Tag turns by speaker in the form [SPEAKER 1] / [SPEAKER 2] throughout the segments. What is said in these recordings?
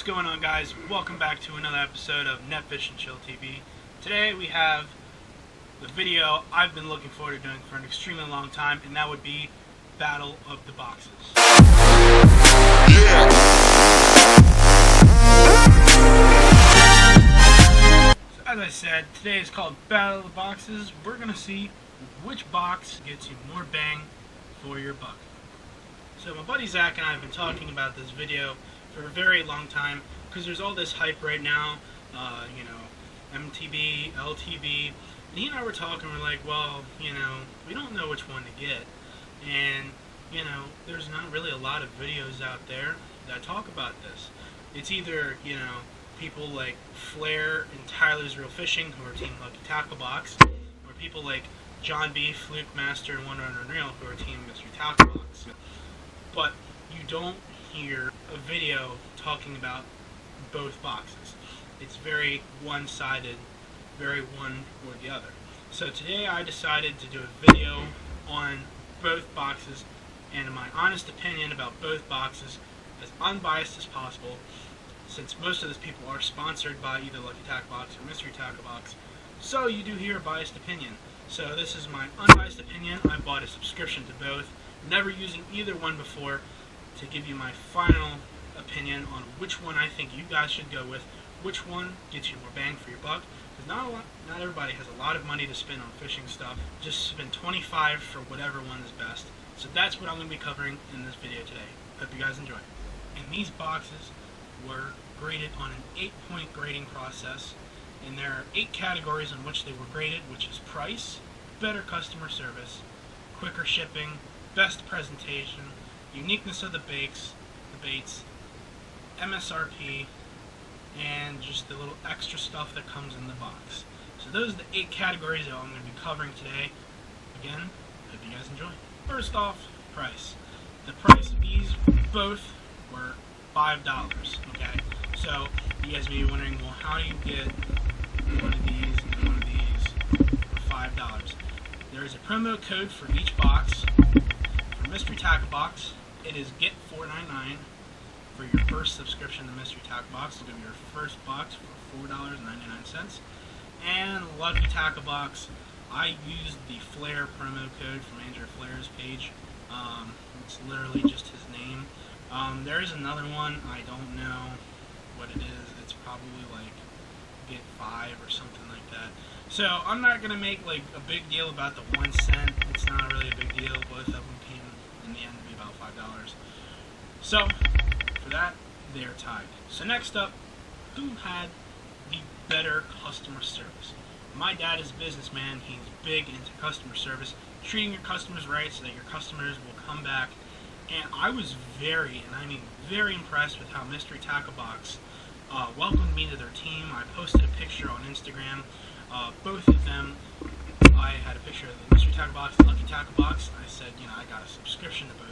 [SPEAKER 1] What's going on, guys? Welcome back to another episode of Netfish and Chill TV. Today we have the video I've been looking forward to doing for an extremely long time, and that would be Battle of the Boxes. So as I said, today is called Battle of the Boxes. We're going to see which box gets you more bang for your buck. So my buddy Zach and I have been talking about this video for a very long time because there's all this hype right now, MTB, LTB, and he and I were talking, we're like, well, we don't know which one to get, and, there's not really a lot of videos out there that talk about this. It's either, people like Flair and Tyler's Real Fishing, who are Team Lucky Tackle Box, or people like John B, Fluke Master, and Wonder Unreal, who are Team Mystery Tackle Box. But you don't hear a video talking about both boxes. It's very one-sided, very one or the other. So today I decided to do a video on both boxes and my honest opinion about both boxes, as unbiased as possible, since most of these people are sponsored by either Lucky Tackle Box or Mystery Tackle Box. So you do hear a biased opinion. So this is my unbiased opinion. I bought a subscription to both, never using either one before, to give you my final opinion on which one I think you guys should go with, which one gets you more bang for your buck, because not everybody has a lot of money to spend on fishing stuff. Just spend $25 for whatever one is best. So that's what I'm going to be covering in this video today. Hope you guys enjoy. And these boxes were graded on an 8-point grading process, and there are 8 categories in which they were graded, which is price, better customer service, quicker shipping, best presentation, uniqueness of the baits, MSRP, and just the little extra stuff that comes in the box. So those are the 8 categories that I'm going to be covering today. Again, hope you guys enjoy. First off, price. The price of these both were $5. Okay, so you guys may be wondering, well, how do you get one of these and one of these for $5? There is a promo code for each box. For Mystery Tackle Box, it is GET499 for your first subscription to Mystery Tackle Box. It'll give you your first box for $4.99. And Lucky Tackle Box, I used the Flair promo code from Andrew Flair's page. It's literally just his name. There is another one, I don't know what it is. It's probably like Get5 or something like that. So I'm not going to make like a big deal about the 1 cent. It's not really a big deal. Both of them came in the end to be about $5. So for that, they're tied. So next up, who had the better customer service? My dad is a businessman. He's big into customer service, treating your customers right so that your customers will come back. And I was very, and I mean very impressed with how Mystery Tackle Box welcomed me to their team. I posted a picture on Instagram. Both of them, I had a picture of the Mystery Tackle Box and Lucky Tackle Box. I said, I got a subscription to both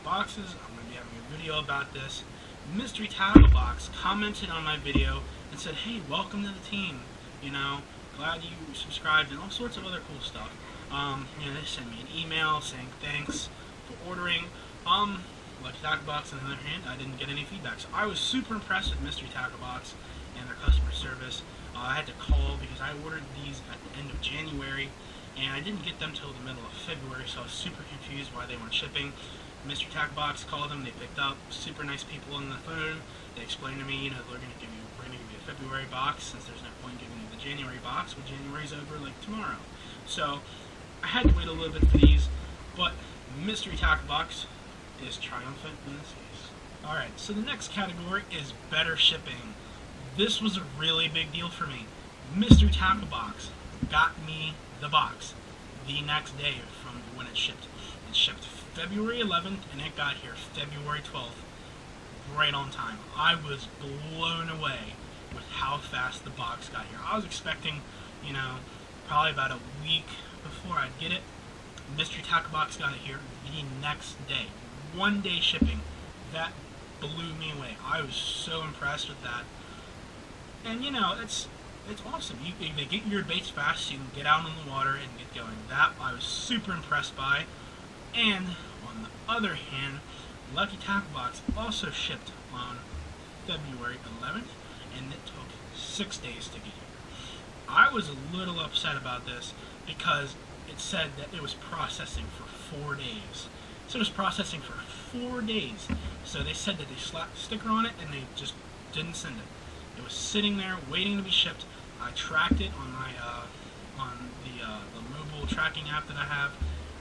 [SPEAKER 1] boxes. I'm going to be having a video about this. Mystery Tackle Box commented on my video and said, hey, welcome to the team. Glad you subscribed, and all sorts of other cool stuff. They sent me an email saying thanks for ordering. Lucky Tackle Box, on the other hand, I didn't get any feedback. So I was super impressed with Mystery Tackle Box and their customer service. I had to call because I ordered these at the end of January, and I didn't get them till the middle of February, so I was super confused why they weren't shipping. Mystery Tackle Box called them, they picked up. Super nice people on the we're going to give you a February box, since there's no point giving you the January box when January's over like tomorrow. So I had to wait a little bit for these, but Mystery Tackle Box is triumphant in this case. Alright, so the next category is better shipping. This was a really big deal for me. Mystery Tackle Box got me the box the next day from when it shipped. It shipped February 11th and it got here February 12th, right on time. I was blown away with how fast the box got here. I was expecting, probably about a week before I'd get it. Mystery Tackle Box got it here the next day. 1 day shipping. That blew me away. I was so impressed with that. And it's awesome. They get your baits fast so you can get out on the water and get going. That I was super impressed by. And on the other hand, Lucky Tackle Box also shipped on February 11th, and it took 6 days to get here. I was a little upset about this because it said that it was processing for 4 days. So it was processing for 4 days. So they said that they slapped a sticker on it and they just didn't send it. It was sitting there waiting to be shipped. I tracked it on my the mobile tracking app that I have,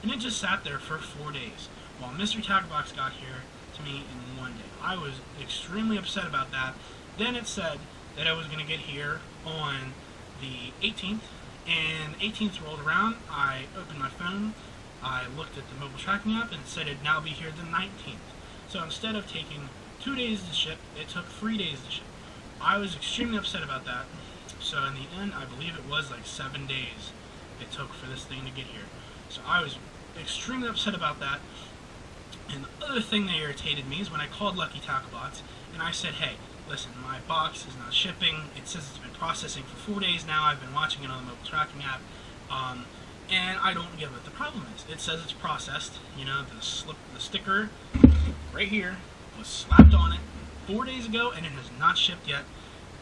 [SPEAKER 1] and it just sat there for 4 days while Mystery Tackle Box got here to me in 1 day. I was extremely upset about that. Then it said that I was going to get here on the 18th, and 18th rolled around. I opened my phone, I looked at the mobile tracking app, and it said it'd now be here the 19th. So instead of taking 2 days to ship, it took 3 days to ship. I was extremely upset about that. So in the end, I believe it was like 7 days it took for this thing to get here. So I was extremely upset about that. And the other thing that irritated me is when I called Lucky Tackle Box and I said, hey, listen, my box is not shipping. It says it's been processing for 4 days now. I've been watching it on the mobile tracking app. And I don't get what the problem is. It says it's processed. You know, the sticker right here was slapped on it 4 days ago, and it has not shipped yet.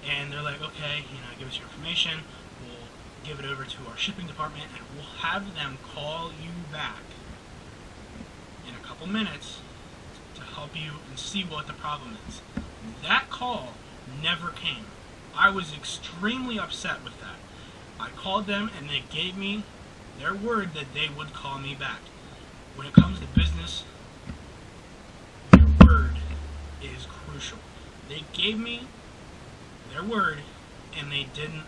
[SPEAKER 1] And they're like, okay, you know, give us your information. We'll give it over to our shipping department, and we'll have them call you back in a couple minutes to help you and see what the problem is. That call never came. I was extremely upset with that. I called them, and they gave me their word that they would call me back. When it comes to business, your word is crucial. They gave me their word, and they didn't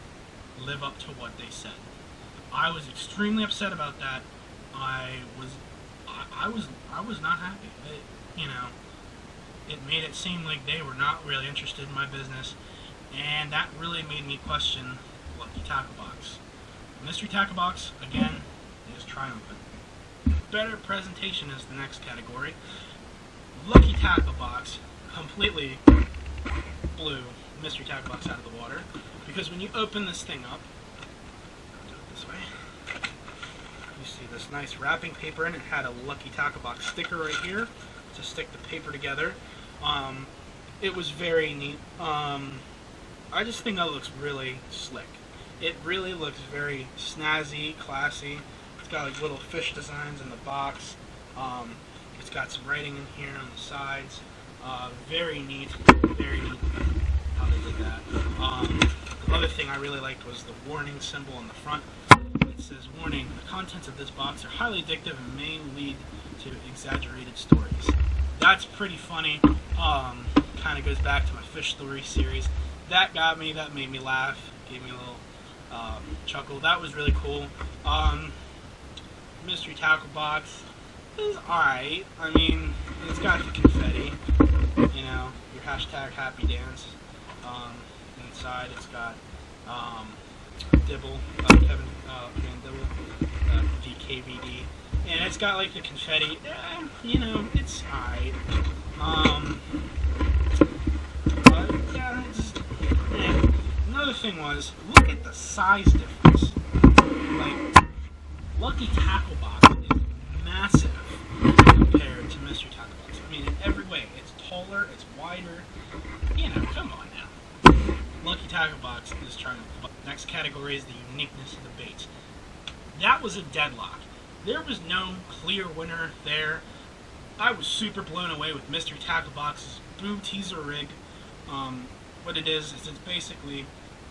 [SPEAKER 1] live up to what they said. I was extremely upset about that. I was not happy. It made it seem like they were not really interested in my business, and that really made me question Lucky Tackle Box. Mystery Tackle Box, again, is triumphant. Better presentation is the next category. Lucky Tackle Box completely blew Mystery Tackle Box out of the water, because when you open this thing up, I'll do it this way, you see this nice wrapping paper, and it had a Lucky Tackle Box sticker right here to stick the paper together. It was very neat. I just think that looks really slick. It really looks very snazzy, classy. It's got like little fish designs in the box. It's got some writing in here on the sides. Very neat how they did that. The other thing I really liked was the warning symbol on the front. It says, warning, the contents of this box are highly addictive and may lead to exaggerated stories. That's pretty funny. Kind of goes back to my fish story series. That got me, that made me laugh, gave me a little chuckle. That was really cool. Mystery Tackle Box is alright. I mean, it's got the confetti, you know, your hashtag happy dance. Inside it's got Dibble, Kevin Van Dibble, DKVD, and it's got like the confetti. You know, it's alright. Another thing was, look at the size difference. Like, Lucky Tackle Box is massive compared to Mystery Tackle Box. I mean, in every way. It's taller, it's wider. You know, come on now. Lucky Tackle Box is trying to... Next category is the uniqueness of the baits. That was a deadlock. There was no clear winner there. I was super blown away with Mystery Tackle Box's Boo Teaser Rig. What it is it's basically...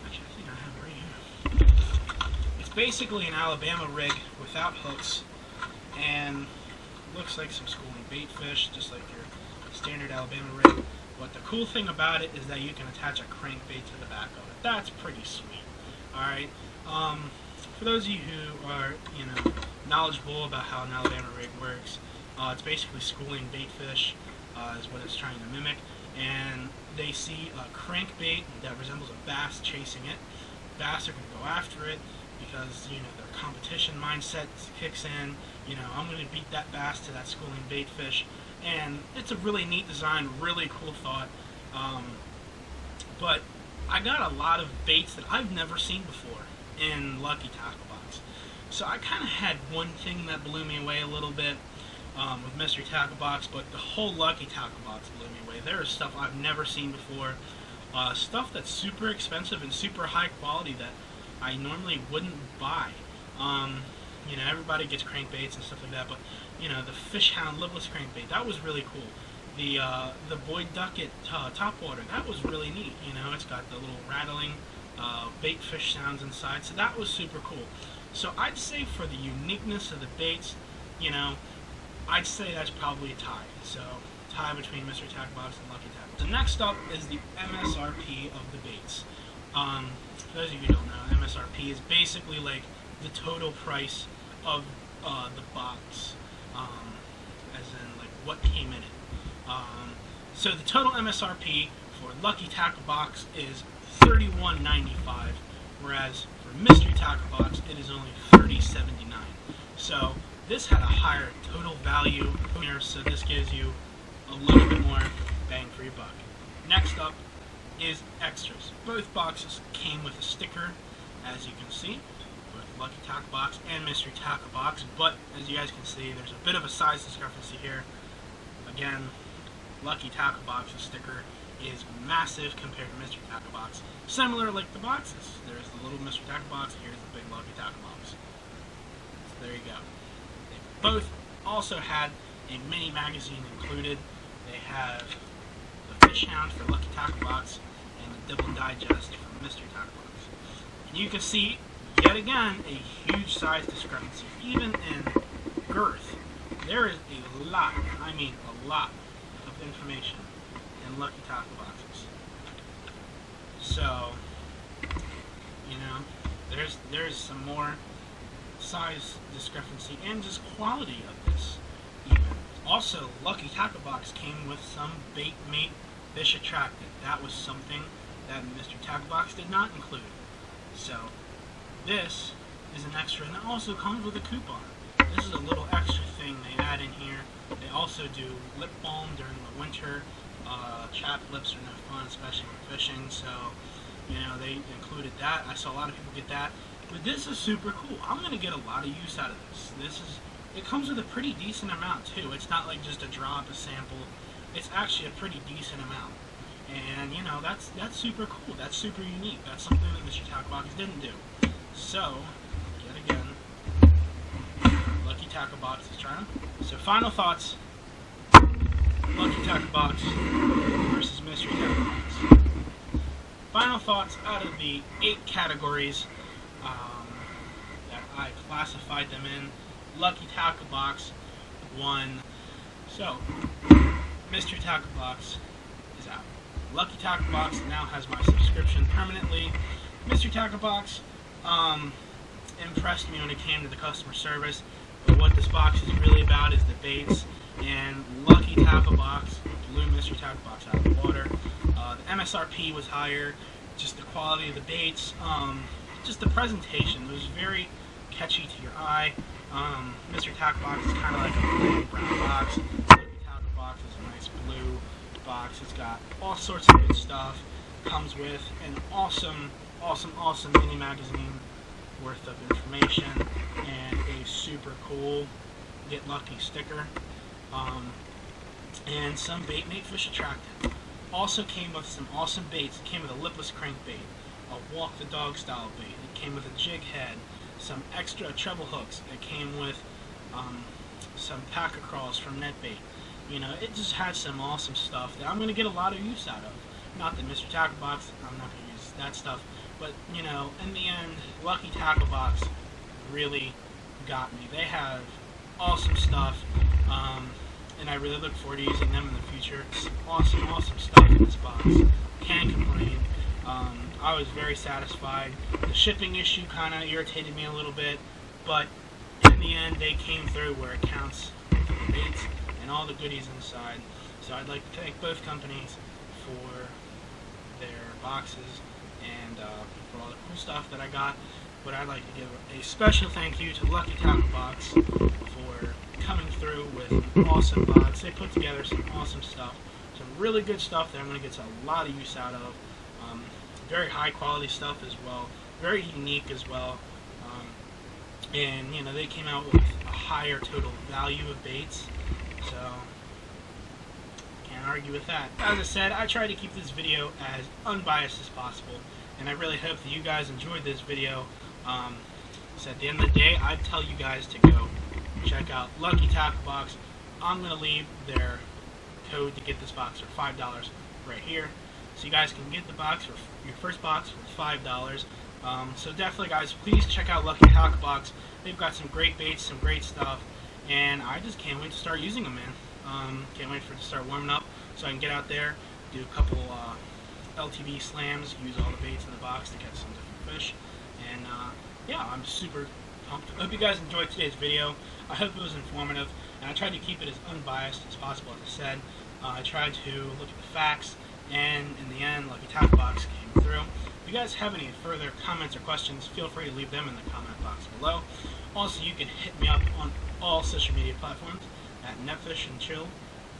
[SPEAKER 1] Actually, I think I have it right here. It's basically an Alabama rig without hooks, and looks like some schooling bait fish, just like your standard Alabama rig. But the cool thing about it is that you can attach a crankbait to the back of it. That's pretty sweet. Alright, for those of you who are, you know, knowledgeable about how an Alabama rig works, it's basically schooling bait fish, is what it's trying to mimic. And they see a crankbait that resembles a bass chasing it. Bass are going to go after it because, you know, their competition mindset kicks in. You know, I'm going to beat that bass to that schooling bait fish. And it's a really neat design, really cool thought. But I got a lot of baits that I've never seen before in Lucky Tackle Box. So I kind of had one thing that blew me away a little bit with Mystery Tackle Box, but the whole Lucky Tackle Box blew me away. There is stuff I've never seen before. stuff that's super expensive and super high quality that I normally wouldn't buy. You know, everybody gets crankbaits and stuff like that, but you know, the Fish Hound lipless crankbait, that was really cool. The Boyd Duckett topwater, that was really neat. You know, it's got the little rattling bait fish sounds inside, so that was super cool. So I'd say for the uniqueness of the baits, you know, I'd say that's probably a tie. So tie between Mystery Tackle Box and Lucky Tackle. So next up is the MSRP of the baits. For those of you who don't know, MSRP is basically like the total price of the box, as in like what came in it. So the total MSRP for Lucky Tackle Box is $31.95, whereas for Mystery Tackle Box it is only $30.79. So this had a higher total value here, so this gives you a little bit more bang for your buck. Next up is extras. Both boxes came with a sticker, as you can see, both Lucky Tackle Box and Mystery Tackle Box, but as you guys can see, there's a bit of a size discrepancy here. Again, Lucky Tackle Box's sticker is massive compared to Mystery Tackle Box. Similar like the boxes. There's the little Mystery Tackle Box, here's the big Lucky Tackle Box. So there you go. They both also had a mini magazine included. They have the Fish Hound for Lucky Tackle Box and the Double Digest for Mystery Tackle Box. And you can see, yet again, a huge size discrepancy. Even in girth, there is a lot, I mean a lot, of information in Lucky Tackle Boxes. So, you know, there's some more size discrepancy and just quality of this even. Also, Lucky Tackle Box came with some bait mate fish attractant. That was something that Mystery Tackle Box did not include. So this is an extra, and it also comes with a coupon. This is a little extra thing they add in here. They also do lip balm during the winter. Chapped lips are no fun, especially when fishing, so you know they included that. I saw a lot of people get that. But this is super cool. I'm going to get a lot of use out of this. It comes with a pretty decent amount too. It's not like just a drop, a sample. It's actually a pretty decent amount. And you know, that's super cool. That's super unique. That's something that Mystery Tackle Box didn't do. So, yet again, Lucky Tackle Box is trying. So final thoughts. Lucky Tackle Box versus Mystery Tackle Box. Final thoughts out of the 8 categories that I classified them in. Lucky Tackle Box won. So, Mystery Tackle Box is out. Lucky Tackle Box now has my subscription permanently. Mystery Tackle Box impressed me when it came to the customer service, but what this box is really about is the baits, and Lucky Tackle Box blew Mystery Tackle Box out of the water. The MSRP was higher, just the quality of the baits, just the presentation. It was very catchy to your eye. Mystery Tackle Box is kind of like a blue brown box. Lucky Tackle Box is a nice blue box. It's got all sorts of good stuff. Comes with an awesome mini magazine worth of information and a super cool Get Lucky sticker. And some bait mate fish attractant. Also came with some awesome baits. It came with a lipless crankbait, a walk the dog style bait. It came with a jig head, some extra treble hooks. It came with some pack crawls from NetBait. You know, it just had some awesome stuff that I'm going to get a lot of use out of. Not the Mystery Tackle Box, I'm not going to use that stuff, but you know, in the end, Lucky Tackle Box really got me. They have awesome stuff, and I really look forward to using them in the future. Some awesome stuff in this box. Can't complain. I was very satisfied. The shipping issue kind of irritated me a little bit, but in the end, they came through where it counts with the baits and all the goodies inside. So I'd like to thank both companies for their boxes and for all the cool stuff that I got. But I'd like to give a special thank you to Lucky Tackle Box for coming through with an awesome box. They put together some awesome stuff, some really good stuff that I'm going to get a lot of use out of. Very high quality stuff as well, very unique as well. And you know, they came out with a higher total value of baits, so can't Can't argue with that. As I said, I tried to keep this video as unbiased as possible, and I really hope that you guys enjoyed this video. So at the end of the day, I'd tell you guys to go check out Lucky Tackle Box. I'm going to leave their code to get this box for $5 right here. So you guys can get the box, for your first box, for $5. So definitely, guys, please check out Lucky Tackle Box. They've got some great baits, some great stuff, and I just can't wait to start using them, man. Can't wait for it to start warming up so I can get out there, do a couple LTV slams, use all the baits in the box to catch some different fish. And yeah, I'm super pumped. I hope you guys enjoyed today's video. I hope it was informative, and I tried to keep it as unbiased as possible, as I said. I tried to look at the facts, and in the end, Lucky Tackle Box came through. If you guys have any further comments or questions, feel free to leave them in the comment box below. Also, you can hit me up on all social media platforms at Netfish and Chill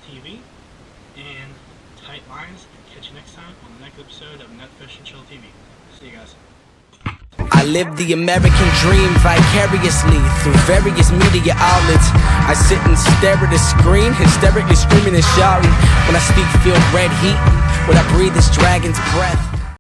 [SPEAKER 1] TV and Tight Lines. Catch you next time on the next episode of Netfish and Chill TV. See you guys.
[SPEAKER 2] I live the American dream vicariously through various media outlets. I sit and stare at a screen, hysterically screaming and shouting. When I speak, feel red heat. When I breathe, this dragon's breath.